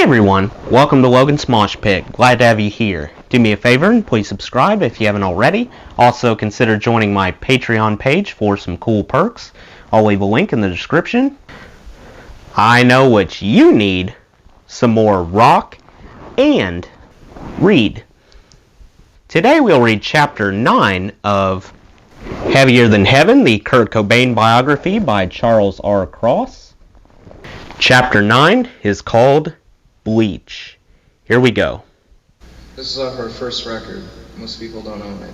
everyone, welcome to Logan's Mosh Pit. Glad to have you here. Do me a favor and please subscribe if you haven't already. Also consider joining my Patreon page for some cool perks. I'll leave a link in the description. I know what you need. Some more rock and read. Today we'll read Chapter 9 of Heavier Than Heaven, the Kurt Cobain biography by Charles R. Cross. Chapter 9 is called Bleach. Here we go. This is her first record. Most people don't own it.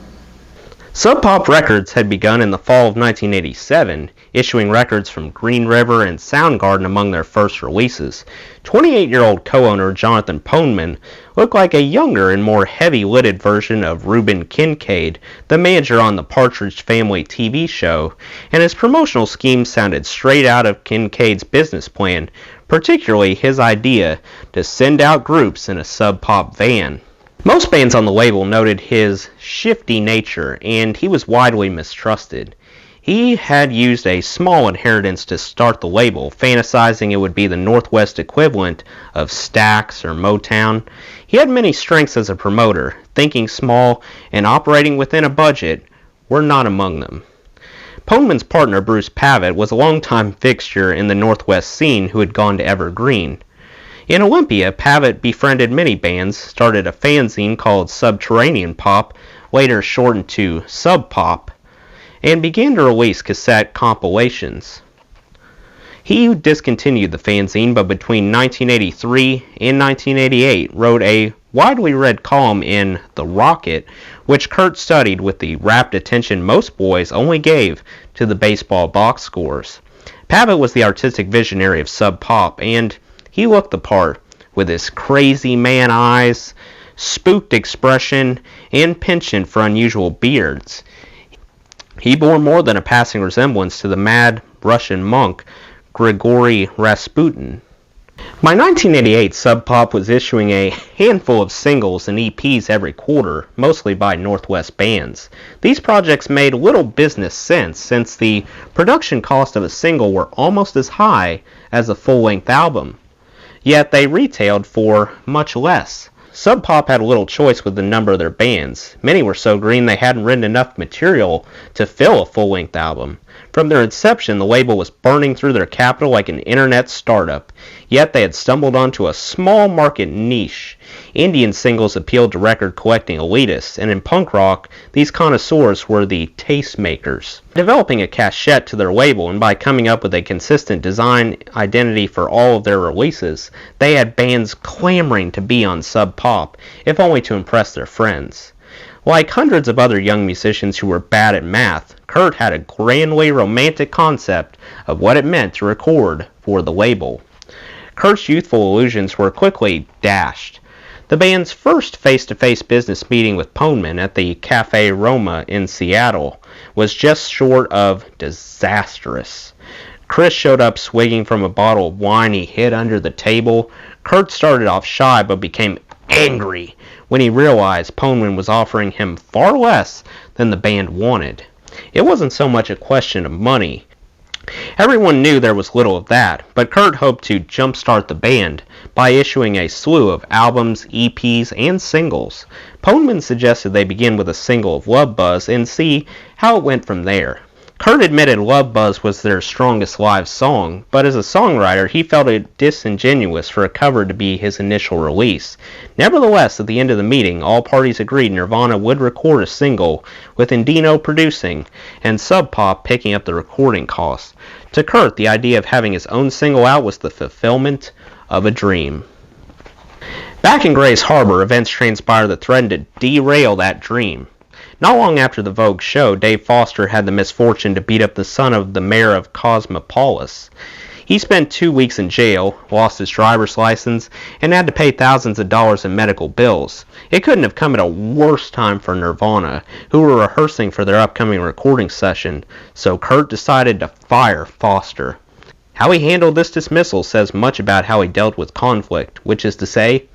Sub Pop Records had begun in the fall of 1987, issuing records from Green River and Soundgarden among their first releases. 28-year-old co-owner Jonathan Poneman looked like a younger and more heavy-lidded version of Reuben Kincaid, the manager on the Partridge Family TV show, and his promotional scheme sounded straight out of Kincaid's business plan, particularly his idea to send out groups in a Sub Pop van. Most bands on the label noted his shifty nature, and he was widely mistrusted. He had used a small inheritance to start the label, fantasizing it would be the Northwest equivalent of Stax or Motown. He had many strengths as a promoter. Thinking small and operating within a budget were not among them. Poneman's partner, Bruce Pavitt, was a longtime fixture in the Northwest scene who had gone to Evergreen. In Olympia, Pavitt befriended many bands, started a fanzine called Subterranean Pop, later shortened to Sub Pop, and began to release cassette compilations. He discontinued the fanzine, but between 1983 and 1988 wrote a widely read column in The Rocket, which Kurt studied with the rapt attention most boys only gave to the baseball box scores. Pavitt was the artistic visionary of Sub Pop, and he looked the part, with his crazy man eyes, spooked expression, and penchant for unusual beards. He bore more than a passing resemblance to the mad Russian monk Grigory Rasputin. By 1988, Sub Pop was issuing a handful of singles and EPs every quarter, mostly by Northwest bands. These projects made little business sense, since the production cost of a single were almost as high as a full-length album. Yet they retailed for much less. Sub Pop had little choice with the number of their bands. Many were so green they hadn't written enough material to fill a full-length album. From their inception, the label was burning through their capital like an internet startup. Yet they had stumbled onto a small market niche. Indian singles appealed to record-collecting elitists, and in punk rock, these connoisseurs were the tastemakers. Developing a cachet to their label, and by coming up with a consistent design identity for all of their releases, they had bands clamoring to be on Sub Pop, if only to impress their friends. Like hundreds of other young musicians who were bad at math, Kurt had a grandly romantic concept of what it meant to record for the label. Kurt's youthful illusions were quickly dashed. The band's first face-to-face business meeting with Poneman at the Cafe Roma in Seattle was just short of disastrous. Chris showed up swigging from a bottle of wine he hid under the table. Kurt started off shy but became angry when he realized Poneman was offering him far less than the band wanted. It wasn't so much a question of money. Everyone knew there was little of that, but Kurt hoped to jumpstart the band by issuing a slew of albums, EPs, and singles. Poneman suggested they begin with a single of Love Buzz and see how it went from there. Kurt admitted Love Buzz was their strongest live song, but as a songwriter, he felt it disingenuous for a cover to be his initial release. Nevertheless, at the end of the meeting, all parties agreed Nirvana would record a single, with Endino producing, and Sub Pop picking up the recording costs. To Kurt, the idea of having his own single out was the fulfillment of a dream. Back in Grays Harbor, events transpired that threatened to derail that dream. Not long after the Vogue show, Dave Foster had the misfortune to beat up the son of the mayor of Cosmopolis. He spent 2 weeks in jail, lost his driver's license, and had to pay thousands of dollars in medical bills. It couldn't have come at a worse time for Nirvana, who were rehearsing for their upcoming recording session, so Kurt decided to fire Foster. How he handled this dismissal says much about how he dealt with conflict, which is to say,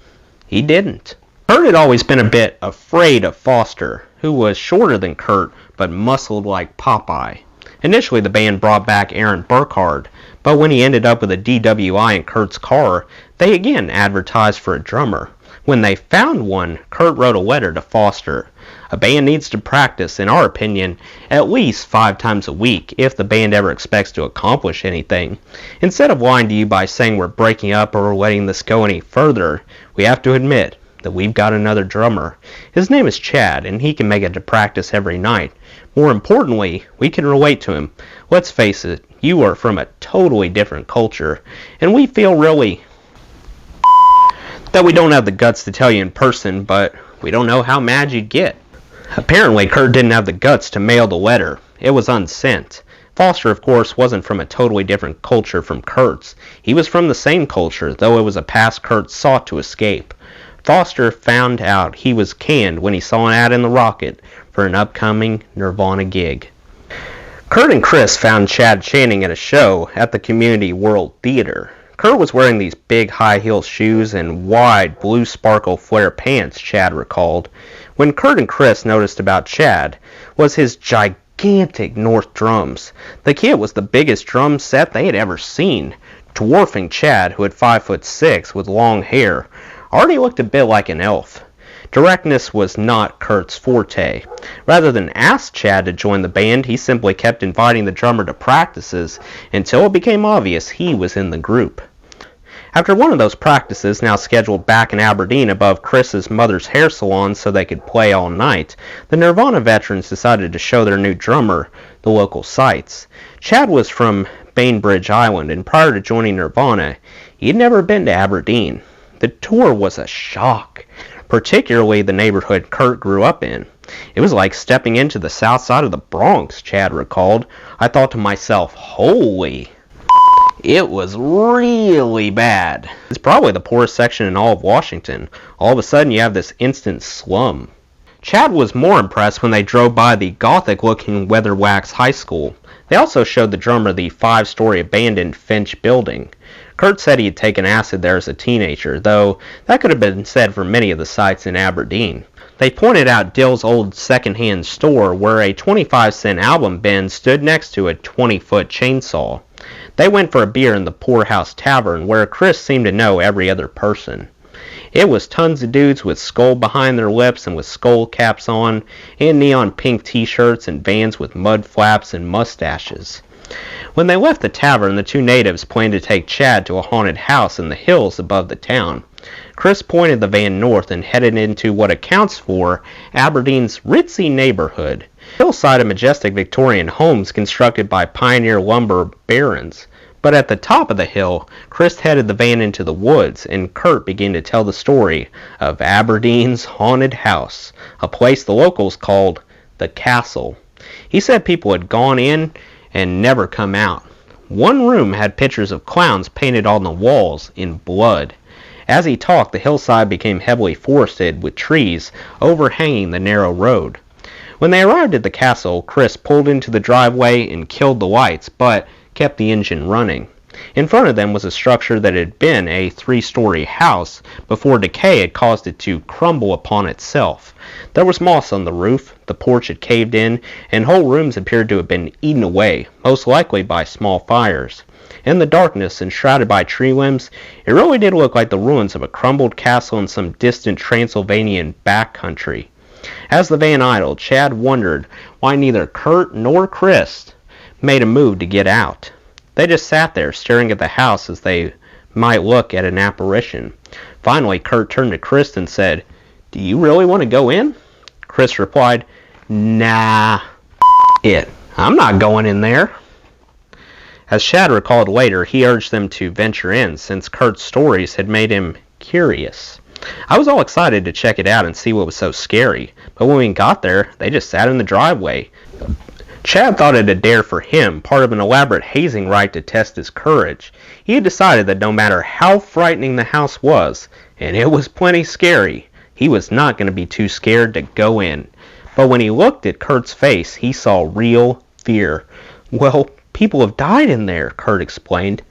he didn't. Kurt had always been a bit afraid of Foster, who was shorter than Kurt but muscled like Popeye. Initially, the band brought back Aaron Burkhardt, but when he ended up with a DWI in Kurt's car, they again advertised for a drummer. When they found one, Kurt wrote a letter to Foster. A band needs to practice, in our opinion, at least 5 times a week if the band ever expects to accomplish anything. Instead of lying to you by saying we're breaking up or letting this go any further, we have to admit that we've got another drummer. His name is Chad, and he can make it to practice every night. More importantly, we can relate to him. Let's face it, you are from a totally different culture, and we feel really that we don't have the guts to tell you in person, but we don't know how mad you'd get. Apparently, Kurt didn't have the guts to mail the letter. It was unsent. Foster, of course, wasn't from a totally different culture from Kurt's. He was from the same culture, though it was a past Kurt sought to escape. Foster found out he was canned when he saw an ad in the Rocket for an upcoming Nirvana gig. Kurt and Chris found Chad Channing at a show at the Community World Theater. Kurt was wearing these big high-heel shoes and wide blue sparkle flare pants, Chad recalled. When Kurt and Chris noticed about Chad was his gigantic North drums. The kit was the biggest drum set they had ever seen, dwarfing Chad, who at 5'6" with long hair, already looked a bit like an elf. Directness was not Kurt's forte. Rather than ask Chad to join the band, he simply kept inviting the drummer to practices until it became obvious he was in the group. After one of those practices, now scheduled back in Aberdeen above Chris's mother's hair salon so they could play all night, the Nirvana veterans decided to show their new drummer the local sights. Chad was from Bainbridge Island, and prior to joining Nirvana, he had never been to Aberdeen. The tour was a shock, particularly the neighborhood Kurt grew up in. It was like stepping into the south side of the Bronx, Chad recalled. I thought to myself, holy, it was really bad. It's probably the poorest section in all of Washington. All of a sudden you have this instant slum. Chad was more impressed when they drove by the gothic-looking Weatherwax High School. They also showed the drummer the 5-story abandoned Finch building. Kurt said he had taken acid there as a teenager, though that could have been said for many of the sites in Aberdeen. They pointed out Dill's old second-hand store where a 25-cent album bin stood next to a 20-foot chainsaw. They went for a beer in the Poorhouse Tavern, where Chris seemed to know every other person. It was tons of dudes with skull behind their lips and with skull caps on, and neon pink t-shirts and vans with mud flaps and mustaches. When they left the tavern, the two natives planned to take Chad to a haunted house in the hills above the town. Chris pointed the van north and headed into what accounts for Aberdeen's ritzy neighborhood. Hillside of majestic Victorian homes constructed by pioneer lumber barons. But at the top of the hill, Chris headed the van into the woods, and Kurt began to tell the story of Aberdeen's haunted house, a place the locals called the Castle. He said people had gone in and never come out. One room had pictures of clowns painted on the walls in blood. As he talked, the hillside became heavily forested with trees overhanging the narrow road. When they arrived at the castle, Chris pulled into the driveway and killed the lights, but kept the engine running. In front of them was a structure that had been a 3-story house before decay had caused it to crumble upon itself. There was moss on the roof, the porch had caved in, and whole rooms appeared to have been eaten away, most likely by small fires. In the darkness, enshrouded by tree limbs, it really did look like the ruins of a crumbled castle in some distant Transylvanian backcountry. As the van idled, Chad wondered why neither Kurt nor Chris made a move to get out. They just sat there, staring at the house as they might look at an apparition. Finally, Kurt turned to Chris and said, "Do you really want to go in?" Chris replied, "Nah, I'm not going in there." As Chad recalled later, he urged them to venture in, since Kurt's stories had made him curious. I was all excited to check it out and see what was so scary, but when we got there, they just sat in the driveway. Chad thought it a dare for him, part of an elaborate hazing rite to test his courage. He had decided that no matter how frightening the house was, and it was plenty scary, he was not going to be too scared to go in. But when he looked at Kurt's face, he saw real fear. Well, People have died in there, Kurt explained.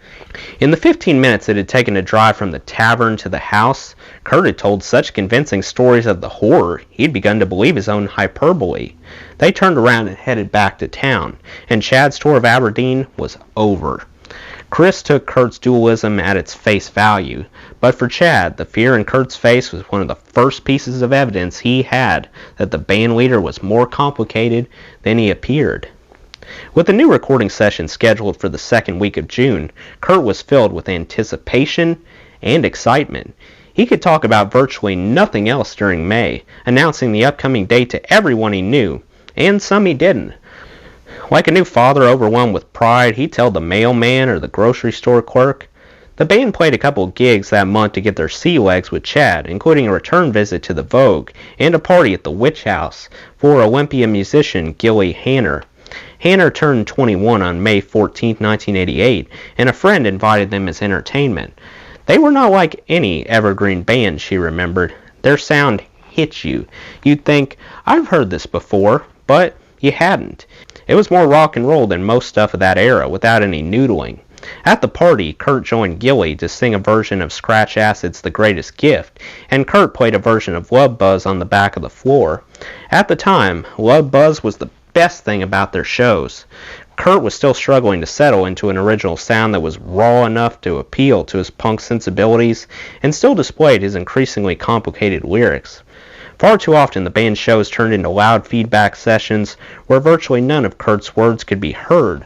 In the 15 minutes it had taken to drive from the tavern to the house, Kurt had told such convincing stories of the horror he'd begun to believe his own hyperbole. They turned around and headed back to town, and Chad's tour of Aberdeen was over. Chris took Kurt's dualism at its face value, but for Chad, the fear in Kurt's face was one of the first pieces of evidence he had that the band leader was more complicated than he appeared. With the new recording session scheduled for the second week of June, Kurt was filled with anticipation and excitement. He could talk about virtually nothing else during May, announcing the upcoming date to everyone he knew, and some he didn't. Like a new father overwhelmed with pride, he'd tell the mailman or the grocery store clerk. The band played a couple gigs that month to get their sea legs with Chad, including a return visit to the Vogue and a party at the Witch House for Olympia musician Gilly Hanner. Hanner turned 21 on May 14, 1988, and a friend invited them as entertainment. They were not like any evergreen band, she remembered. Their sound hit you. You'd think, I've heard this before, but you hadn't. It was more rock and roll than most stuff of that era, without any noodling. At the party, Kurt joined Gilly to sing a version of Scratch Acid's The Greatest Gift, and Kurt played a version of Love Buzz on the back of the floor. At the time, Love Buzz was the best thing about their shows. Kurt was still struggling to settle into an original sound that was raw enough to appeal to his punk sensibilities and still displayed his increasingly complicated lyrics. Far too often the band's shows turned into loud feedback sessions where virtually none of Kurt's words could be heard.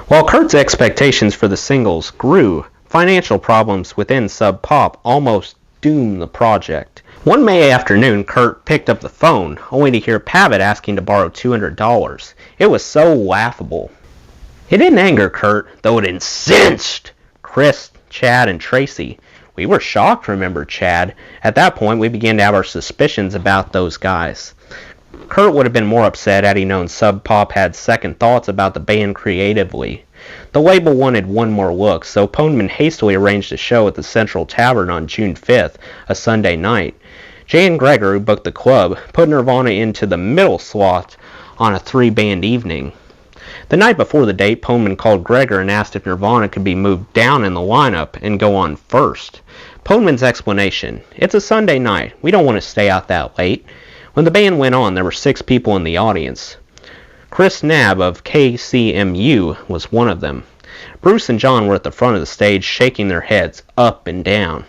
While Kurt's expectations for the singles grew, financial problems within Sub Pop almost doomed the project. One May afternoon, Kurt picked up the phone, only to hear Pavitt asking to borrow $200. It was so laughable. It didn't anger Kurt, though it incensed Chris, Chad, and Tracy. We were shocked, remembered Chad. At that point, we began to have our suspicions about those guys. Kurt would have been more upset had he known Sub Pop had second thoughts about the band creatively. The label wanted one more look, so Poneman hastily arranged a show at the Central Tavern on June 5th, a Sunday night. Jay and Gregor, who booked the club, put Nirvana into the middle slot on a three-band evening. The night before the date, Poneman called Gregor and asked if Nirvana could be moved down in the lineup and go on first. Poneman's explanation: it's a Sunday night. We don't want to stay out that late. When the band went on, there were 6 people in the audience. Chris Knabb of KCMU was one of them. Bruce and John were at the front of the stage shaking their heads up and down.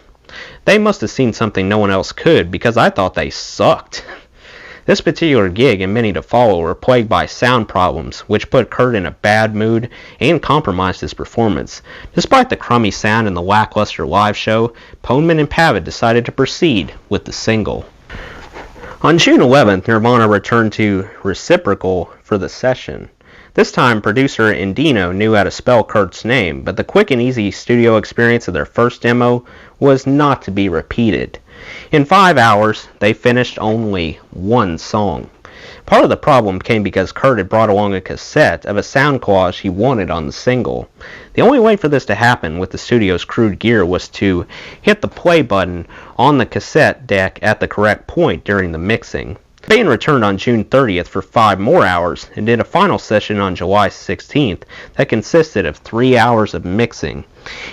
They must have seen something no one else could, because I thought they sucked. This particular gig and many to follow were plagued by sound problems, which put Kurt in a bad mood and compromised his performance. Despite the crummy sound and the lackluster live show, Poneman and Pavitt decided to proceed with the single. On June 11th, Nirvana returned to Reciprocal for the session. This time, producer Indino knew how to spell Kurt's name, but the quick and easy studio experience of their first demo was not to be repeated. In 5 hours, they finished only one song. Part of the problem came because Kurt had brought along a cassette of a sound collage he wanted on the single. The only way for this to happen with the studio's crude gear was to hit the play button on the cassette deck at the correct point during the mixing. The band returned on June 30th for 5 more hours and did a final session on July 16th that consisted of 3 hours of mixing.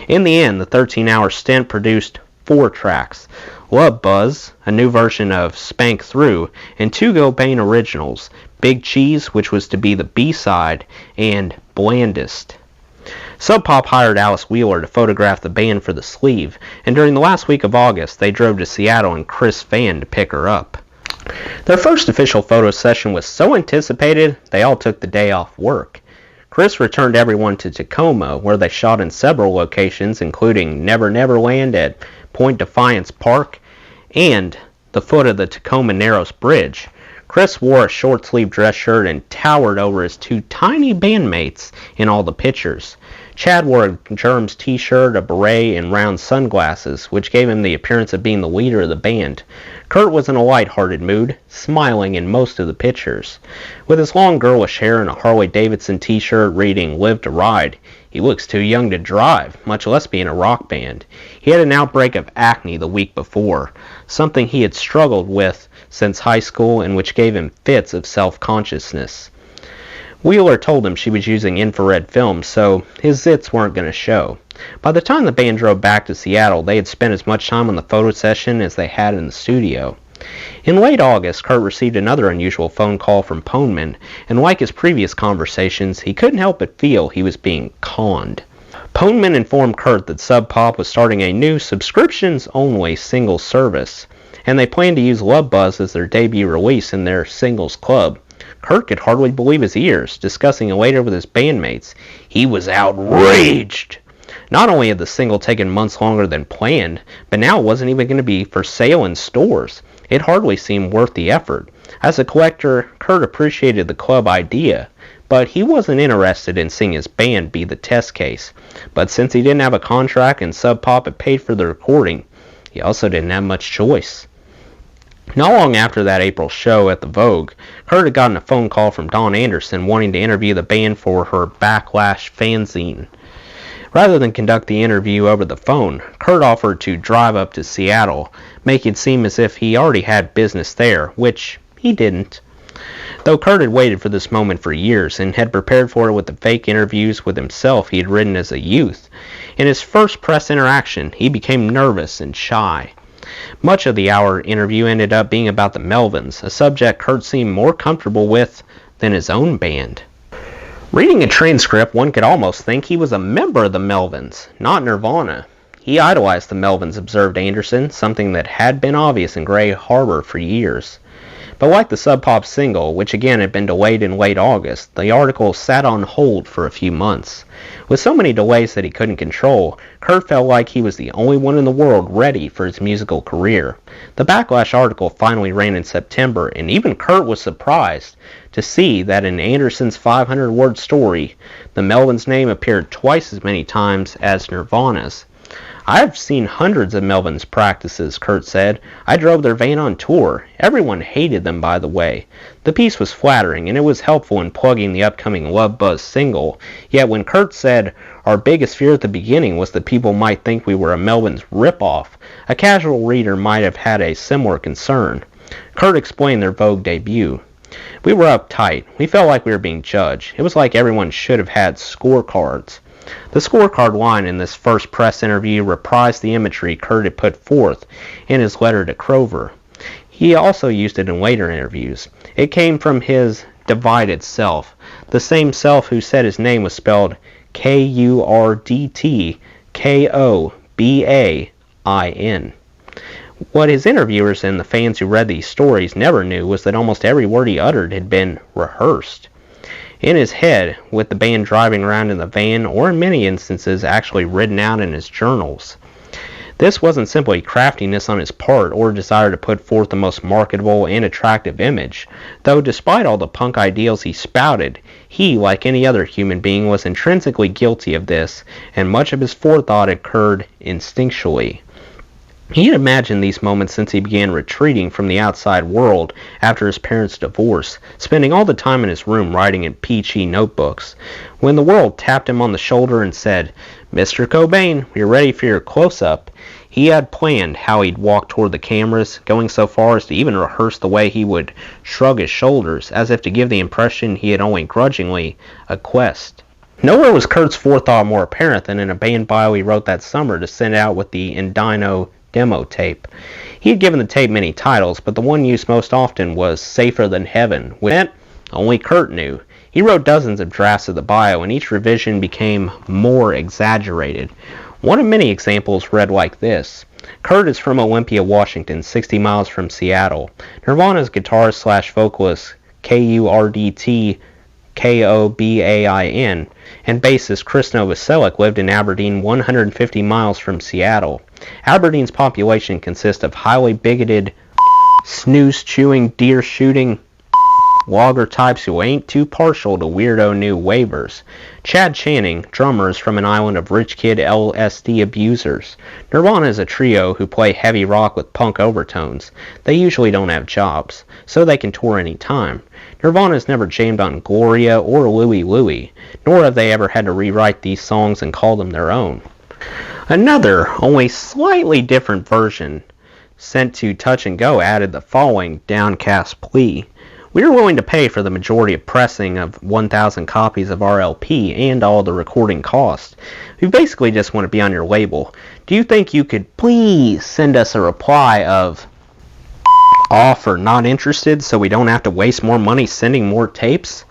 In the end, the 13-hour stint produced 4 tracks: Love Buzz, a new version of Spank Through, and 2 Cobain originals, Big Cheese, which was to be the B-side, and Blandest. Sub Pop hired Alice Wheeler to photograph the band for the sleeve, and during the last week of August, they drove to Seattle in Chris' van to pick her up. Their first official photo session was so anticipated, they all took the day off work. Chris returned everyone to Tacoma, where they shot in several locations, including Never Never Land at Point Defiance Park and the foot of the Tacoma Narrows Bridge. Chris wore a short-sleeved dress shirt and towered over his 2 tiny bandmates in all the pictures. Chad wore a Germs t-shirt, a beret, and round sunglasses, which gave him the appearance of being the leader of the band. Kurt was in a light-hearted mood, smiling in most of the pictures. With his long girlish hair and a Harley-Davidson t-shirt reading "Live to Ride," he looks too young to drive, much less be in a rock band. He had an outbreak of acne the week before, something he had struggled with since high school and which gave him fits of self-consciousness. Wheeler told him she was using infrared film, so his zits weren't going to show. By the time the band drove back to Seattle, they had spent as much time on the photo session as they had in the studio. In late August, Kurt received another unusual phone call from Poneman, and like his previous conversations, he couldn't help but feel he was being conned. Poneman informed Kurt that Sub Pop was starting a new subscriptions-only single service, and they planned to use Love Buzz as their debut release in their singles club. Kurt could hardly believe his ears, discussing it later with his bandmates. He was outraged! Not only had the single taken months longer than planned, but now it wasn't even going to be for sale in stores. It hardly seemed worth the effort. As a collector, Kurt appreciated the club idea, but he wasn't interested in seeing his band be the test case. But since he didn't have a contract and Sub Pop had paid for the recording, he also didn't have much choice. Not long after that April show at the Vogue, Kurt had gotten a phone call from Dawn Anderson wanting to interview the band for her Backlash fanzine. Rather than conduct the interview over the phone, Kurt offered to drive up to Seattle, making it seem as if he already had business there, which he didn't. Though Kurt had waited for this moment for years and had prepared for it with the fake interviews with himself he had written as a youth, in his first press interaction he became nervous and shy. Much of the hour interview ended up being about the Melvins, a subject Kurt seemed more comfortable with than his own band. Reading a transcript, one could almost think he was a member of the Melvins, not Nirvana. He idolized the Melvins, observed Anderson, something that had been obvious in Gray Harbor for years. But like the Sub Pop single, which again had been delayed in late August, the article sat on hold for a few months. With so many delays that he couldn't control, Kurt felt like he was the only one in the world ready for his musical career. The Backlash article finally ran in September, and even Kurt was surprised to see that in Anderson's 500-word story, the Melvins' name appeared twice as many times as Nirvana's. "I've seen hundreds of Melvins practices," Kurt said. "I drove their van on tour. Everyone hated them, by the way." The piece was flattering, and it was helpful in plugging the upcoming Love Buzz single. Yet when Kurt said, "Our biggest fear at the beginning was that people might think we were a Melvins ripoff," a casual reader might have had a similar concern. Kurt explained their Vogue debut. "We were uptight. We felt like we were being judged. It was like everyone should have had scorecards." The scorecard line in this first press interview reprised the imagery Kurt had put forth in his letter to Crover. He also used it in later interviews. It came from his divided self, the same self who said his name was spelled Kurdtkobain. What his interviewers and the fans who read these stories never knew was that almost every word he uttered had been rehearsed in his head, with the band driving around in the van, or in many instances actually written out in his journals. This wasn't simply craftiness on his part or a desire to put forth the most marketable and attractive image, though despite all the punk ideals he spouted, he, like any other human being, was intrinsically guilty of this, and much of his forethought occurred instinctually. He had imagined these moments since he began retreating from the outside world after his parents' divorce, spending all the time in his room writing in peachy notebooks. When the world tapped him on the shoulder and said, "Mr. Cobain, we're ready for your close-up," he had planned how he'd walk toward the cameras, going so far as to even rehearse the way he would shrug his shoulders, as if to give the impression he had only grudgingly acquiesced. Nowhere was Kurt's forethought more apparent than in a band bio he wrote that summer to send out with the Indino demo tape. He had given the tape many titles, but the one used most often was Safer Than Heaven, which meant only Kurt knew. He wrote dozens of drafts of the bio, and each revision became more exaggerated. One of many examples read like this: Kurt is from Olympia, Washington, 60 miles from Seattle. Nirvana's guitarist/vocalist Kurdtkobain and bassist Chris Novoselic lived in Aberdeen, 150 miles from Seattle. Aberdeen's population consists of highly bigoted, snooze-chewing, deer-shooting logger types who ain't too partial to weirdo new wavers. Chad Channing, drummer, is from an island of rich kid LSD abusers. Nirvana is a trio who play heavy rock with punk overtones. They usually don't have jobs, so they can tour any time. Nirvana has never jammed on Gloria or Louie Louie, nor have they ever had to rewrite these songs and call them their own. Another, only slightly different version sent to Touch and Go added the following downcast plea: We are willing to pay for the majority of pressing of 1,000 copies of our LP and all the recording costs. We basically just want to be on your label. Do you think you could please send us a reply of off or not interested so we don't have to waste more money sending more tapes?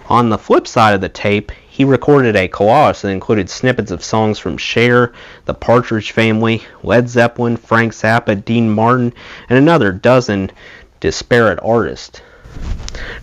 On the flip side of the tape, he recorded a collage that included snippets of songs from Cher, the Partridge Family, Led Zeppelin, Frank Zappa, Dean Martin, and another dozen disparate artists.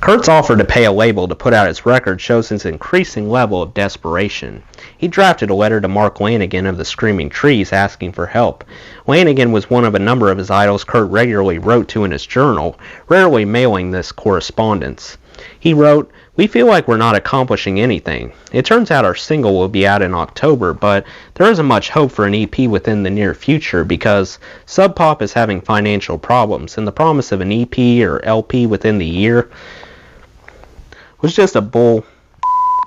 Kurt's offer to pay a label to put out his record shows his increasing level of desperation. He drafted a letter to Mark Lanegan of the Screaming Trees asking for help. Lanegan was one of a number of his idols Kurt regularly wrote to in his journal, rarely mailing this correspondence. He wrote, "We feel like we're not accomplishing anything. It turns out our single will be out in October, but there isn't much hope for an EP within the near future because Sub Pop is having financial problems, and the promise of an EP or LP within the year was just a bull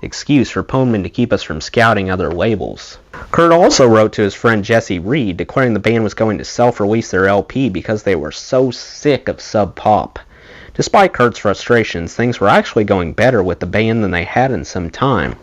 excuse for Poneman to keep us from scouting other labels." Kurt also wrote to his friend Jesse Reed, declaring the band was going to self-release their LP because they were so sick of Sub Pop. Despite Kurt's frustrations, things were actually going better with the band than they had in some time,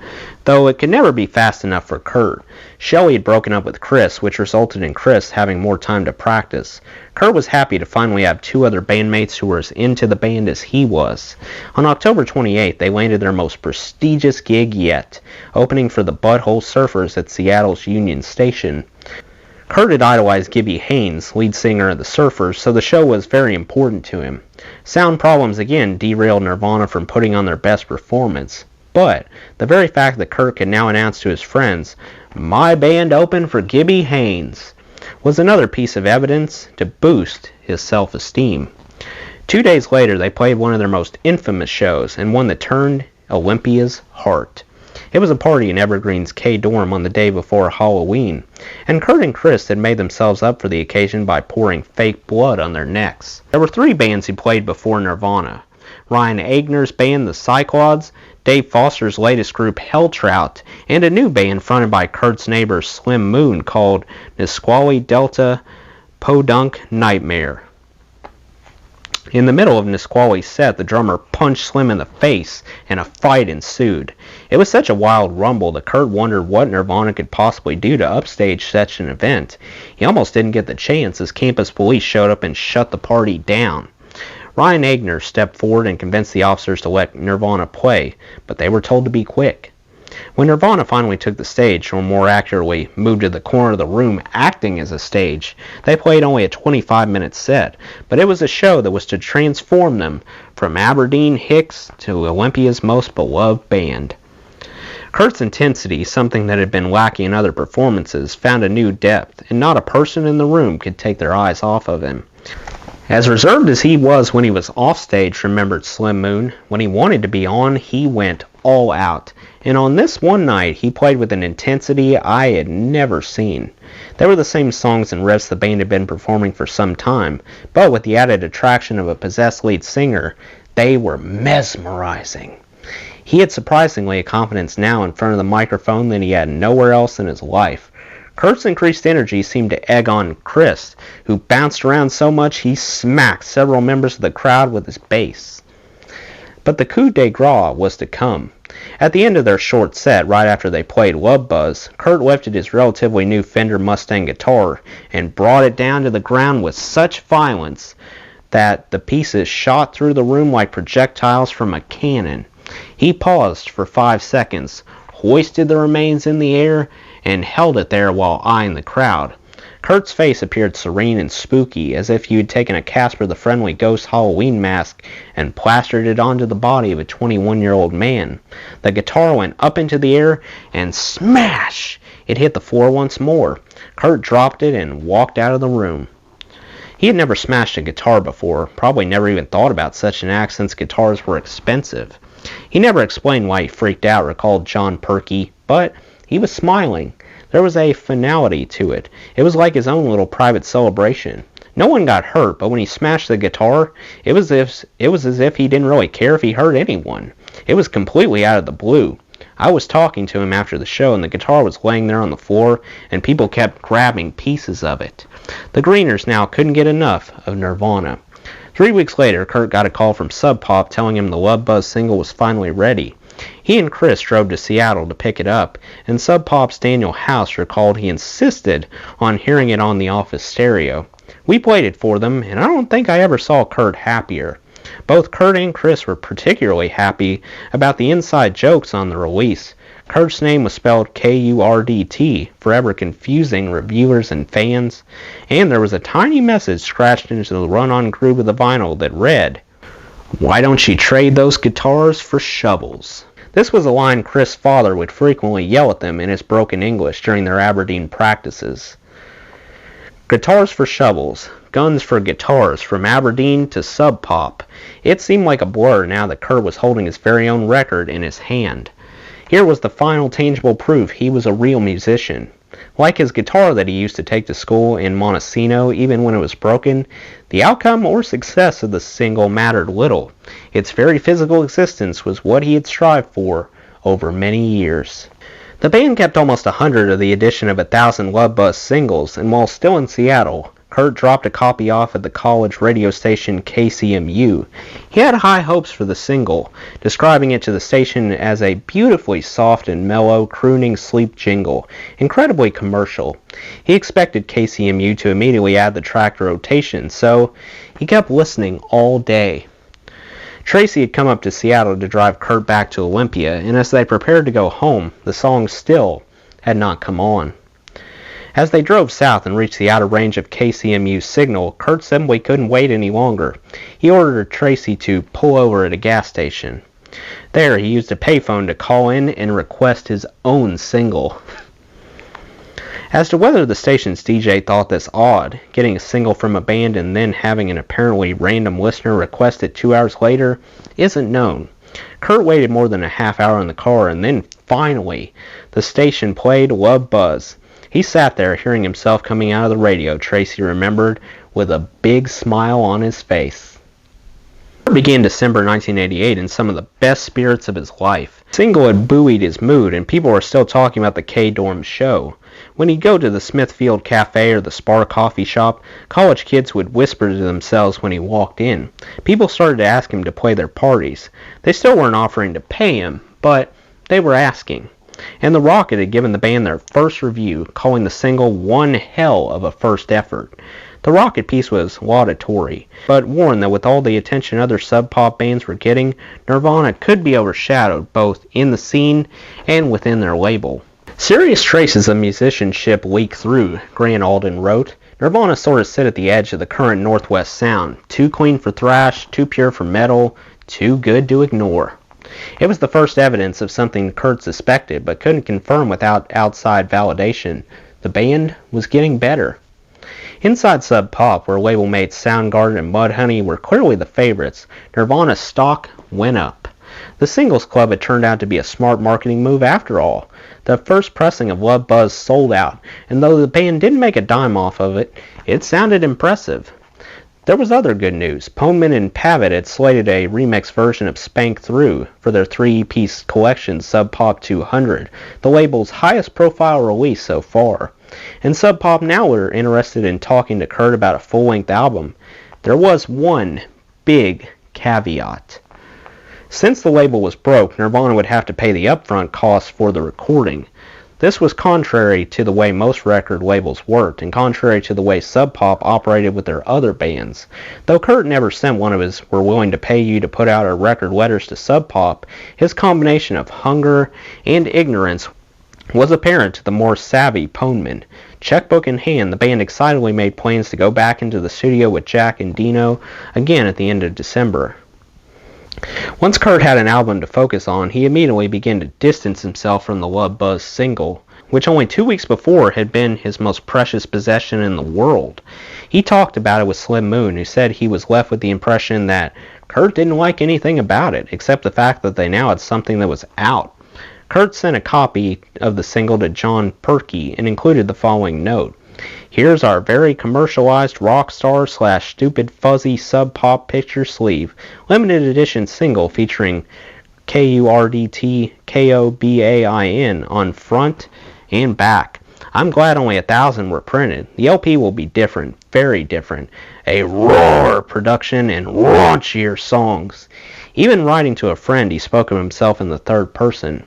though it could never be fast enough for Kurt. Shelley had broken up with Chris, which resulted in Chris having more time to practice. Kurt was happy to finally have two other bandmates who were as into the band as he was. On October 28th, they landed their most prestigious gig yet, opening for the Butthole Surfers at Seattle's Union Station. Kurt had idolized Gibby Haynes, lead singer of the Surfers, so the show was very important to him. Sound problems again derailed Nirvana from putting on their best performance, but the very fact that Kurt could now announce to his friends, "My band opened for Gibby Haynes," was another piece of evidence to boost his self-esteem. 2 days later, they played one of their most infamous shows, and one that turned Olympia's heart. It was a party in Evergreen's K-Dorm on the day before Halloween, and Kurt and Chris had made themselves up for the occasion by pouring fake blood on their necks. There were 3 bands he played before Nirvana: Ryan Agner's band, the Cyclods, Dave Foster's latest group, Helltrout, and a new band fronted by Kurt's neighbor Slim Moon called Nisqually Delta Podunk Nightmare. In the middle of Nisqually's set, the drummer punched Slim in the face, and a fight ensued. It was such a wild rumble that Kurt wondered what Nirvana could possibly do to upstage such an event. He almost didn't get the chance as campus police showed up and shut the party down. Ryan Agner stepped forward and convinced the officers to let Nirvana play, but they were told to be quick. When Nirvana finally took the stage, or more accurately, moved to the corner of the room acting as a stage, they played only a 25-minute set, but it was a show that was to transform them from Aberdeen Hicks to Olympia's most beloved band. Kurt's intensity, something that had been lacking in other performances, found a new depth, and not a person in the room could take their eyes off of him. As reserved as he was when he was offstage, remembered Slim Moon, when he wanted to be on, he went all out. And on this one night, he played with an intensity I had never seen. They were the same songs and riffs the band had been performing for some time, but with the added attraction of a possessed lead singer, they were mesmerizing. He had surprisingly a confidence now in front of the microphone that he had nowhere else in his life. Kurt's increased energy seemed to egg on Chris, who bounced around so much he smacked several members of the crowd with his bass. But the coup de grace was to come. At the end of their short set, right after they played Love Buzz, Kurt lifted his relatively new Fender Mustang guitar and brought it down to the ground with such violence that the pieces shot through the room like projectiles from a cannon. He paused for 5 seconds, hoisted the remains in the air, and held it there while eyeing the crowd. Kurt's face appeared serene and spooky, as if you had taken a Casper the Friendly Ghost Halloween mask and plastered it onto the body of a 21-year-old man. The guitar went up into the air, and smash! It hit the floor once more. Kurt dropped it and walked out of the room. He had never smashed a guitar before, probably never even thought about such an act since guitars were expensive. He never explained why he freaked out, recalled John Perky, but he was smiling. There was a finality to it. It was like his own little private celebration. No one got hurt, but when he smashed the guitar, it was as if he didn't really care if he hurt anyone. It was completely out of the blue. I was talking to him after the show, and the guitar was laying there on the floor, and people kept grabbing pieces of it. The Greeners now couldn't get enough of Nirvana. 3 weeks later, Kurt got a call from Sub Pop telling him the Love Buzz single was finally ready. He and Chris drove to Seattle to pick it up, and Sub Pop's Daniel House recalled he insisted on hearing it on the office stereo. We played it for them, and I don't think I ever saw Kurt happier. Both Kurt and Chris were particularly happy about the inside jokes on the release. Kurt's name was spelled K-U-R-D-T, forever confusing reviewers and fans, and there was a tiny message scratched into the run-on groove of the vinyl that read, "Why don't you trade those guitars for shovels?" This was a line Chris' father would frequently yell at them in his broken English during their Aberdeen practices. Guitars for shovels, guns for guitars, from Aberdeen to Sub Pop. It seemed like a blur now that Kurt was holding his very own record in his hand. Here was the final tangible proof he was a real musician. Like his guitar that he used to take to school in Montesino even when it was broken, the outcome or success of the single mattered little. Its very physical existence was what he had strived for over many years. The band kept almost 100 of the edition of 1,000 Love Buzz singles, and while still in Seattle, Kurt dropped a copy off at the college radio station KCMU. He had high hopes for the single, describing it to the station as a beautifully soft and mellow, crooning sleep jingle, incredibly commercial. He expected KCMU to immediately add the track to rotation, so he kept listening all day. Tracy had come up to Seattle to drive Kurt back to Olympia, and as they prepared to go home, the song still had not come on. As they drove south and reached the outer range of KCMU's signal, Kurt simply couldn't wait any longer. He ordered Tracy to pull over at a gas station. There, he used a payphone to call in and request his own single. As to whether the station's DJ thought this odd, getting a single from a band and then having an apparently random listener request it 2 hours later, isn't known. Kurt waited more than a half hour in the car, and then finally, the station played Love Buzz. He sat there hearing himself coming out of the radio, Tracy remembered, with a big smile on his face. Kurt began December 1988 in some of the best spirits of his life. The single had buoyed his mood, and people were still talking about the K-Dorm show. When he'd go to the Smithfield Cafe or the Spar coffee shop, college kids would whisper to themselves when he walked in. People started to ask him to play their parties. They still weren't offering to pay him, but they were asking. And the Rocket had given the band their first review, calling the single one hell of a first effort. The Rocket piece was laudatory, but warned that with all the attention other sub-pop bands were getting, Nirvana could be overshadowed both in the scene and within their label. Serious traces of musicianship leak through, Grant Alden wrote. Nirvana sort of sit at the edge of the current Northwest sound. Too clean for thrash, too pure for metal, too good to ignore. It was the first evidence of something Kurt suspected, but couldn't confirm without outside validation. The band was getting better. Inside Sub Pop, where label mates Soundgarden and Mudhoney were clearly the favorites, Nirvana's stock went up. The Singles Club had turned out to be a smart marketing move after all. The first pressing of Love Buzz sold out, and though the band didn't make a dime off of it, it sounded impressive. There was other good news. Poneman and Pavitt had slated a remix version of Spank Through for their 3-piece collection Sub Pop 200, the label's highest profile release so far. And Sub Pop now were interested in talking to Kurt about a full-length album. There was one big caveat. Since the label was broke, Nirvana would have to pay the upfront costs for the recording. This was contrary to the way most record labels worked, and contrary to the way Sub Pop operated with their other bands. Though Kurt never sent one of his "we're willing to pay you to put out a record" letters to Sub Pop, his combination of hunger and ignorance was apparent to the more savvy Poneman. Checkbook in hand, the band excitedly made plans to go back into the studio with Jack and Dino again at the end of December. Once Kurt had an album to focus on, he immediately began to distance himself from the Love Buzz single, which only 2 weeks before had been his most precious possession in the world. He talked about it with Slim Moon, who said he was left with the impression that Kurt didn't like anything about it, except the fact that they now had something that was out. Kurt sent a copy of the single to John Perky and included the following note. Here's our very commercialized rock star / stupid fuzzy Sub Pop picture sleeve, limited edition single featuring KURDT KOBAIN on front and back. I'm glad only 1,000 were printed. The LP will be different, very different. A raw production and raunchier songs. Even writing to a friend, he spoke of himself in the third person.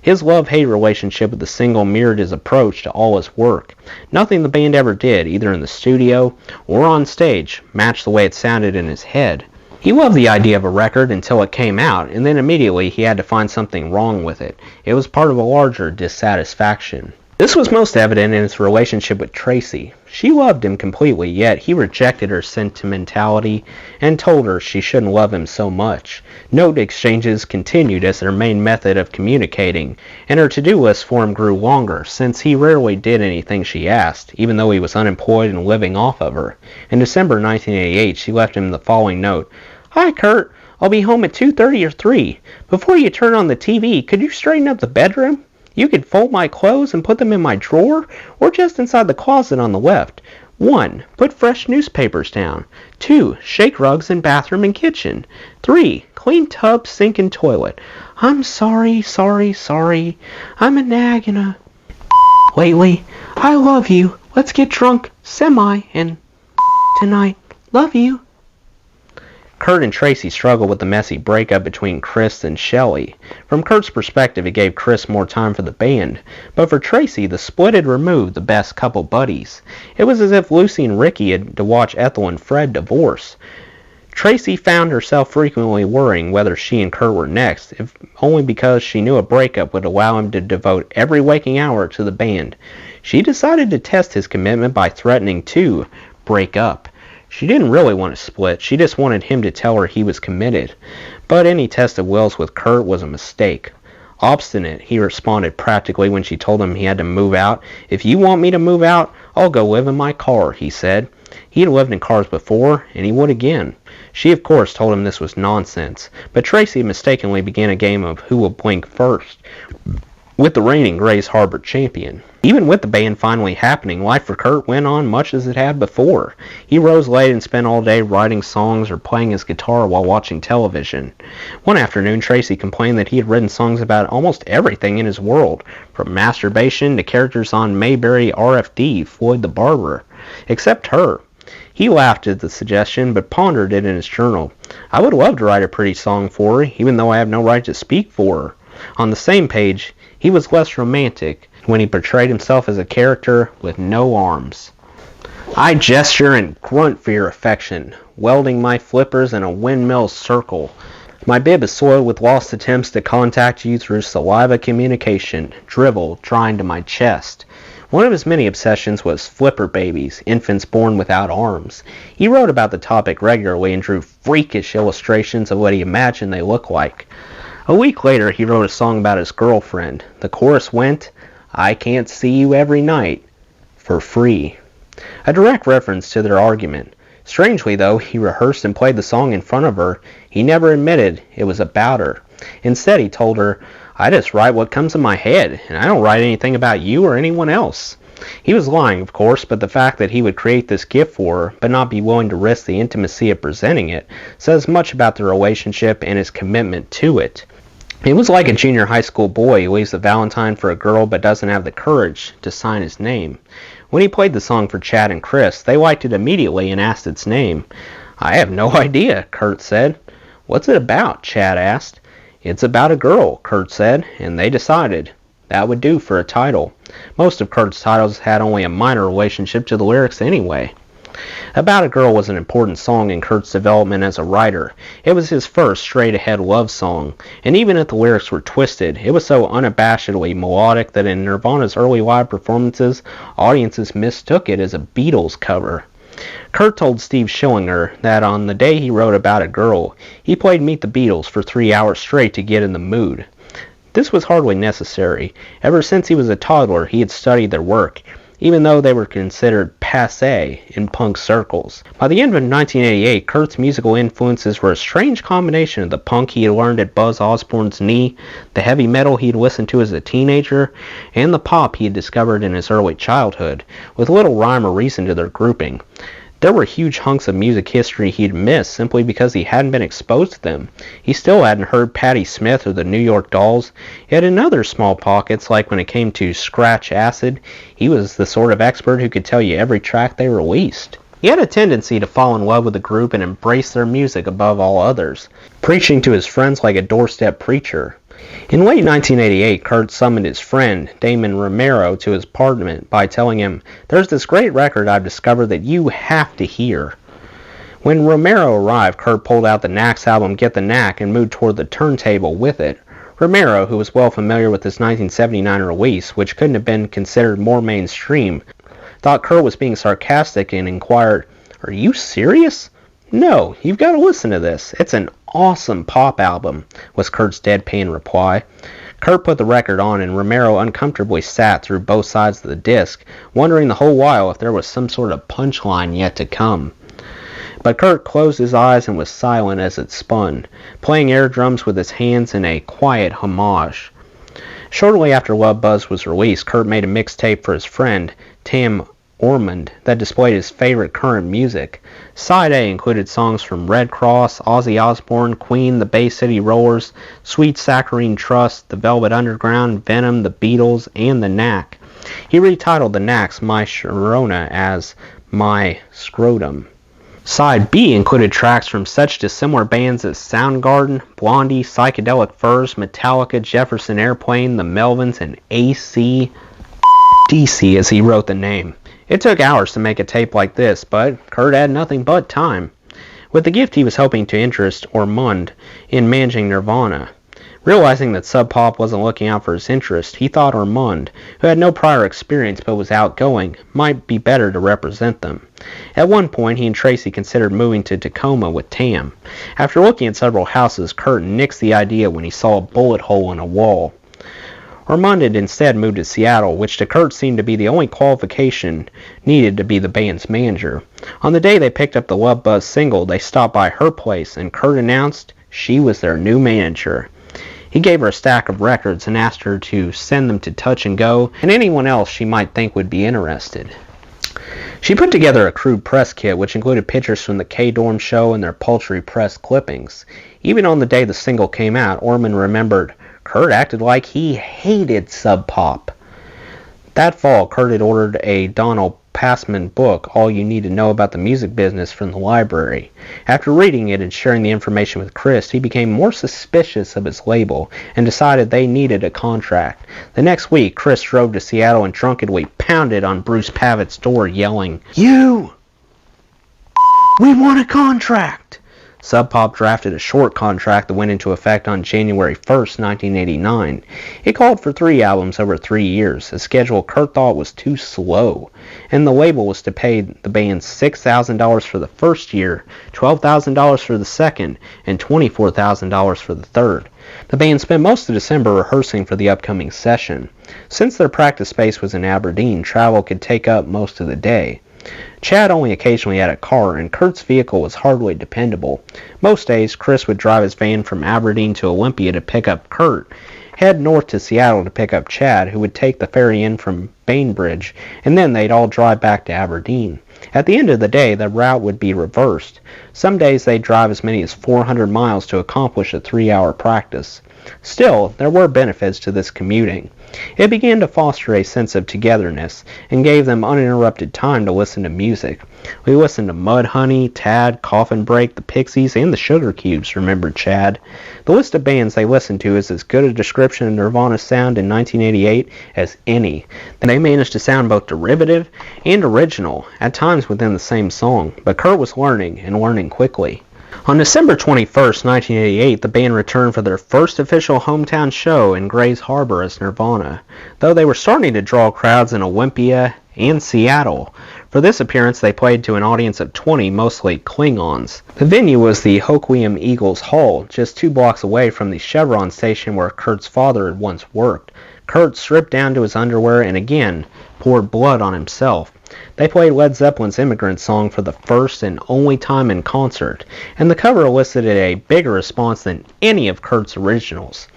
His love-hate relationship with the single mirrored his approach to all his work. Nothing the band ever did, either in the studio or on stage, matched the way it sounded in his head. He loved the idea of a record until it came out, and then immediately he had to find something wrong with it. It was part of a larger dissatisfaction. This was most evident in his relationship with Tracy. She loved him completely, yet he rejected her sentimentality and told her she shouldn't love him so much. Note exchanges continued as their main method of communicating, and her to-do list for him grew longer, since he rarely did anything she asked, even though he was unemployed and living off of her. In December 1988, she left him the following note. Hi, Kurt. I'll be home at 2:30 or 3. Before you turn on the TV, could you straighten up the bedroom? You could fold my clothes and put them in my drawer, or just inside the closet on the left. 1. Put fresh newspapers down. 2. Shake rugs in bathroom and kitchen. 3. Clean tub, sink, and toilet. I'm sorry. I'm a nag and a... Lately, I love you. Let's get drunk, and... tonight. Love you. Kurt and Tracy struggled with the messy breakup between Chris and Shelley. From Kurt's perspective, it gave Chris more time for the band, but for Tracy, the split had removed the best couple buddies. It was as if Lucy and Ricky had to watch Ethel and Fred divorce. Tracy found herself frequently worrying whether she and Kurt were next, if only because she knew a breakup would allow him to devote every waking hour to the band. She decided to test his commitment by threatening to break up. She didn't really want to split, she just wanted him to tell her he was committed. But any test of wills with Kurt was a mistake. Obstinate, he responded practically when she told him he had to move out. If you want me to move out, I'll go live in my car, he said. He had lived in cars before, and he would again. She, of course, told him this was nonsense, but Tracy mistakenly began a game of who will blink first with the reigning Grays Harbor champion. Even with the band finally happening, life for Kurt went on much as it had before. He rose late and spent all day writing songs or playing his guitar while watching television. One afternoon, Tracy complained that he had written songs about almost everything in his world, from masturbation to characters on Mayberry RFD, Floyd the Barber, except her. He laughed at the suggestion, but pondered it in his journal. I would love to write a pretty song for her, even though I have no right to speak for her. On the same page, he was less romantic when he portrayed himself as a character with no arms. I gesture and grunt for your affection, welding my flippers in a windmill circle. My bib is soiled with lost attempts to contact you through saliva communication, drivel drying to my chest. One of his many obsessions was flipper babies, infants born without arms. He wrote about the topic regularly and drew freakish illustrations of what he imagined they looked like. A week later, he wrote a song about his girlfriend. The chorus went, I can't see you every night, for free. A direct reference to their argument. Strangely, though, he rehearsed and played the song in front of her. He never admitted it was about her. Instead, he told her, I just write what comes in my head, and I don't write anything about you or anyone else. He was lying, of course, but the fact that he would create this gift for her, but not be willing to risk the intimacy of presenting it, says much about the relationship and his commitment to it. It was like a junior high school boy who leaves a valentine for a girl but doesn't have the courage to sign his name. When he played the song for Chad and Chris, they liked it immediately and asked its name. I have no idea, Kurt said. What's it about? Chad asked. It's about a girl, Kurt said, and they decided. That would do for a title. Most of Kurt's titles had only a minor relationship to the lyrics anyway. About a Girl was an important song in Kurt's development as a writer. It was his first straight-ahead love song, and even if the lyrics were twisted, it was so unabashedly melodic that in Nirvana's early live performances, audiences mistook it as a Beatles cover. Kurt told Steve Schillinger that on the day he wrote About a Girl, he played Meet the Beatles for 3 hours straight to get in the mood. This was hardly necessary. Ever since he was a toddler, he had studied their work, even though they were considered passé in punk circles. By the end of 1988, Kurt's musical influences were a strange combination of the punk he had learned at Buzz Osborne's knee, the heavy metal he had listened to as a teenager, and the pop he had discovered in his early childhood, with little rhyme or reason to their grouping. There were huge hunks of music history he'd missed simply because he hadn't been exposed to them. He still hadn't heard Patti Smith or the New York Dolls, yet in other small pockets, like when it came to scratch acid, he was the sort of expert who could tell you every track they released. He had a tendency to fall in love with the group and embrace their music above all others, preaching to his friends like a doorstep preacher. In late 1988, Kurt summoned his friend, Damon Romero, to his apartment by telling him, "There's this great record I've discovered that you have to hear." When Romero arrived, Kurt pulled out the Knack's album Get the Knack and moved toward the turntable with it. Romero, who was well familiar with his 1979 release, which couldn't have been considered more mainstream, thought Kurt was being sarcastic and inquired, "Are you serious?" "No, you've got to listen to this. It's an awesome pop album," was Kurt's deadpan reply. Kurt put the record on, and Romero uncomfortably sat through both sides of the disc, wondering the whole while if there was some sort of punchline yet to come. But Kurt closed his eyes and was silent as it spun, playing air drums with his hands in a quiet homage. Shortly after Love Buzz was released, Kurt made a mixtape for his friend, Tam Ormond, that displayed his favorite current music. Side A included songs from Red Cross, Ozzy Osbourne, Queen, the Bay City Rollers, Sweet Saccharine Trust, the Velvet Underground, Venom, the Beatles, and the Knack. He retitled the Knack's My Sharona as My Scrotum. Side B included tracks from such dissimilar bands as Soundgarden, Blondie, Psychedelic Furs, Metallica, Jefferson Airplane, the Melvins, and AC/DC, as he wrote the name. It took hours to make a tape like this, but Kurt had nothing but time. With the gift he was hoping to interest Ormond in managing Nirvana. Realizing that Sub Pop wasn't looking out for his interest, he thought Ormond, who had no prior experience but was outgoing, might be better to represent them. At one point, he and Tracy considered moving to Tacoma with Tam. After looking at several houses, Kurt nixed the idea when he saw a bullet hole in a wall. Ormond had instead moved to Seattle, which to Kurt seemed to be the only qualification needed to be the band's manager. On the day they picked up the Love Buzz single, they stopped by her place, and Kurt announced she was their new manager. He gave her a stack of records and asked her to send them to Touch and Go and anyone else she might think would be interested. She put together a crude press kit which included pictures from the K-Dorm show and their paltry press clippings. Even on the day the single came out, Ormond remembered, Kurt acted like he hated Sub Pop. That fall, Kurt had ordered a Donald Passman book, All You Need to Know About the Music Business, from the library. After reading it and sharing the information with Chris, he became more suspicious of his label and decided they needed a contract. The next week, Chris drove to Seattle and drunkenly pounded on Bruce Pavitt's door, yelling, "You! We want a contract!" Sub Pop drafted a short contract that went into effect on January 1st, 1989. It called for 3 albums over 3 years, a schedule Kurt thought was too slow, and the label was to pay the band $6,000 for the first year, $12,000 for the second, and $24,000 for the third. The band spent most of December rehearsing for the upcoming session. Since their practice space was in Aberdeen, travel could take up most of the day. Chad only occasionally had a car, and Kurt's vehicle was hardly dependable. Most days, Chris would drive his van from Aberdeen to Olympia to pick up Kurt, head north to Seattle to pick up Chad, who would take the ferry in from Bainbridge, and then they'd all drive back to Aberdeen. At the end of the day, the route would be reversed. Some days they'd drive as many as 400 miles to accomplish a 3-hour practice. Still, there were benefits to this commuting. It began to foster a sense of togetherness and gave them uninterrupted time to listen to music. We listened to Mudhoney, Tad, Coffin Break, the Pixies, and the Sugar Cubes, remembered Chad. The list of bands they listened to is as good a description of Nirvana's sound in 1988 as any. They managed to sound both derivative and original, at times within the same song, but Kurt was learning, and learning quickly. On December 21st, 1988, the band returned for their first official hometown show in Grays Harbor as Nirvana, though they were starting to draw crowds in Olympia and Seattle. For this appearance, they played to an audience of 20, mostly Klingons. The venue was the Hoquiam Eagles Hall, just 2 blocks away from the Chevron station where Kurt's father had once worked. Kurt stripped down to his underwear and again poured blood on himself. They played Led Zeppelin's Immigrant Song for the first and only time in concert, and the cover elicited a bigger response than any of Kurt's originals.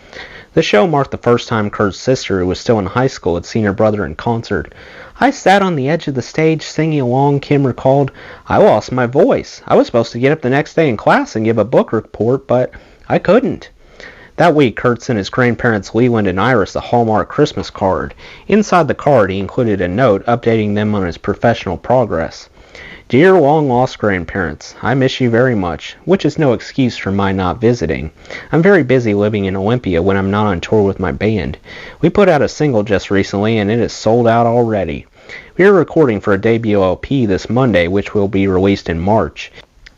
The show marked the first time Kurt's sister, who was still in high school, had seen her brother in concert. "I sat on the edge of the stage singing along," Kim recalled. "I lost my voice. I was supposed to get up the next day in class and give a book report, but I couldn't." That week, Kurt sent his grandparents Leland and Iris a Hallmark Christmas card. Inside the card, he included a note updating them on his professional progress. "Dear long-lost grandparents, I miss you very much, which is no excuse for my not visiting. I'm very busy living in Olympia when I'm not on tour with my band. We put out a single just recently, and it is sold out already. We are recording for a debut LP this Monday, which will be released in March.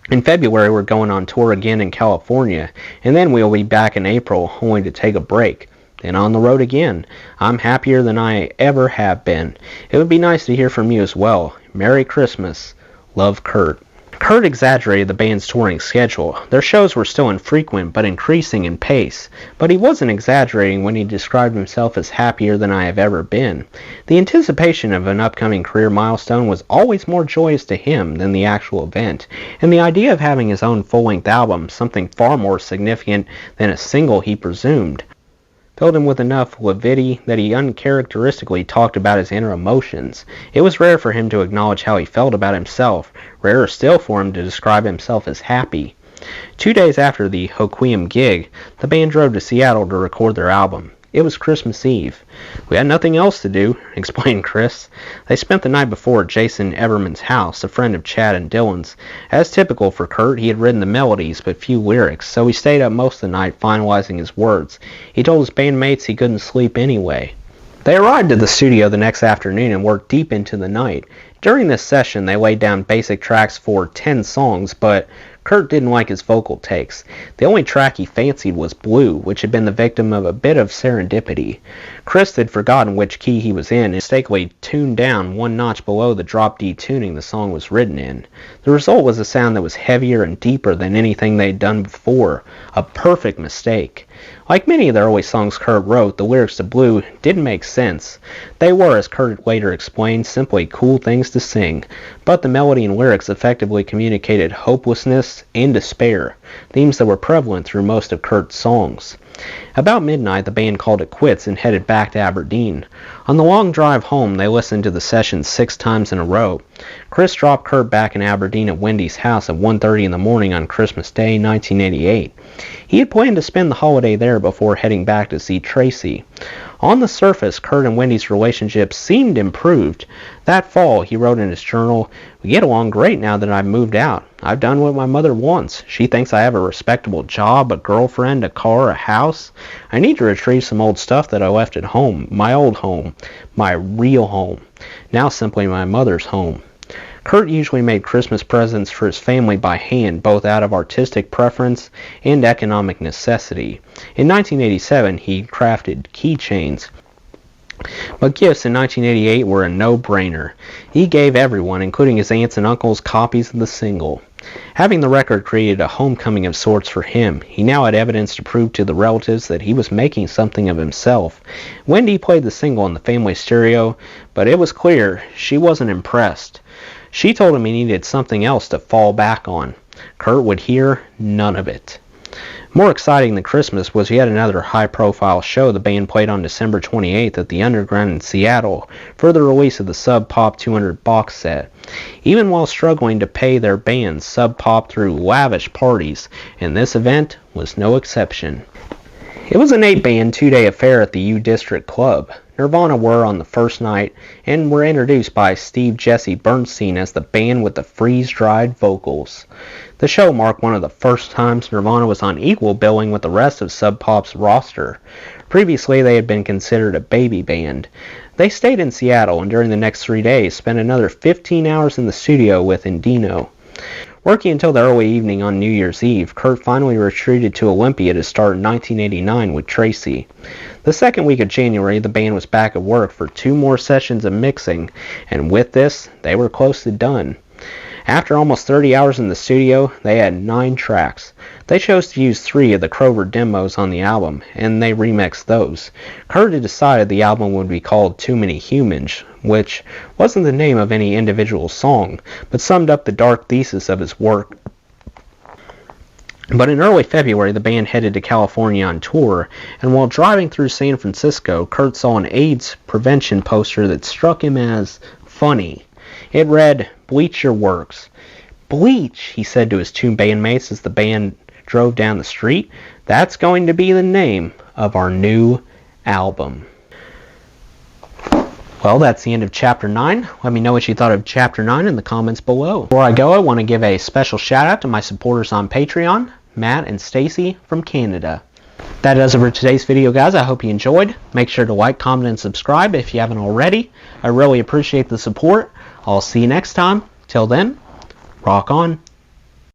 In February, we're going on tour again in California, and then we'll be back in April, only to take a break. Then on the road again. I'm happier than I ever have been. It would be nice to hear from you as well. Merry Christmas. Love, Kurt." Kurt exaggerated the band's touring schedule. Their shows were still infrequent, but increasing in pace. But he wasn't exaggerating when he described himself as happier than I have ever been. The anticipation of an upcoming career milestone was always more joyous to him than the actual event, and the idea of having his own full-length album, something far more significant than a single he presumed, filled him with enough levity that he uncharacteristically talked about his inner emotions. It was rare for him to acknowledge how he felt about himself, rarer still for him to describe himself as happy. 2 days after the Hoquiam gig, the band drove to Seattle to record their album. It was Christmas Eve. "We had nothing else to do," explained Chris. They spent the night before at Jason Everman's house, a friend of Chad and Dylan's. As typical for Kurt, he had written the melodies but few lyrics, so he stayed up most of the night finalizing his words. He told his bandmates he couldn't sleep anyway. They arrived at the studio the next afternoon and worked deep into the night. During this session, they laid down basic tracks for 10 songs, but Kurt didn't like his vocal takes. The only track he fancied was Blue, which had been the victim of a bit of serendipity. Chris had forgotten which key he was in and mistakenly tuned down one notch below the drop D tuning the song was written in. The result was a sound that was heavier and deeper than anything they'd done before. A perfect mistake. Like many of the early songs Kurt wrote, the lyrics to Blue didn't make sense. They were, as Kurt later explained, simply cool things to sing, but the melody and lyrics effectively communicated hopelessness and despair, themes that were prevalent through most of Kurt's songs. About midnight, the band called it quits and headed back to Aberdeen. On the long drive home, they listened to the session 6 times in a row. Chris dropped Kurt back in Aberdeen at Wendy's house at 1:30 in the morning on Christmas Day, 1988. He had planned to spend the holiday there before heading back to see Tracy. On the surface, Kurt and Wendy's relationship seemed improved. That fall, he wrote in his journal, "We get along great now that I've moved out. I've done what my mother wants. She thinks I have a respectable job, a girlfriend, a car, a house. I need to retrieve some old stuff that I left at home, my old home, my real home, now simply my mother's home." Kurt usually made Christmas presents for his family by hand, both out of artistic preference and economic necessity. In 1987, he crafted keychains. But gifts in 1988 were a no-brainer. He gave everyone, including his aunts and uncles, copies of the single. Having the record created a homecoming of sorts for him, he now had evidence to prove to the relatives that he was making something of himself. Wendy played the single on the family stereo, but it was clear she wasn't impressed. She told him he needed something else to fall back on. Kurt would hear none of it. More exciting than Christmas was yet another high-profile show the band played on December 28th at the Underground in Seattle for the release of the Sub Pop 200 box set. Even while struggling to pay their bands, Sub Pop threw lavish parties, and this event was no exception. It was an 8-band 2-day affair at the U District Club. Nirvana were on the first night and were introduced by Steve Jesse Bernstein as the band with the freeze-dried vocals. The show marked one of the first times Nirvana was on equal billing with the rest of Sub Pop's roster. Previously, they had been considered a baby band. They stayed in Seattle and during the next 3 days spent another 15 hours in the studio with Indino. Working until the early evening on New Year's Eve, Kurt finally retreated to Olympia to start in 1989 with Tracy. The second week of January, the band was back at work for 2 more sessions of mixing, and with this, they were close to done. After almost 30 hours in the studio, they had 9 tracks. They chose to use 3 of the Crover demos on the album, and they remixed those. Kurt had decided the album would be called Too Many Humans, which wasn't the name of any individual song, but summed up the dark thesis of his work. But in early February, the band headed to California on tour, and while driving through San Francisco, Kurt saw an AIDS prevention poster that struck him as funny. It read, "Bleach your works." "Bleach," he said to his two bandmates as the band drove down the street. "That's going to be the name of our new album." Well, that's the end of Chapter 9. Let me know what you thought of Chapter 9 in the comments below. Before I go, I want to give a special shout out to my supporters on Patreon, Matt and Stacy from Canada. That does it for today's video, guys. I hope you enjoyed. Make sure to like, comment, and subscribe if you haven't already. I really appreciate the support. I'll see you next time. Till then, rock on.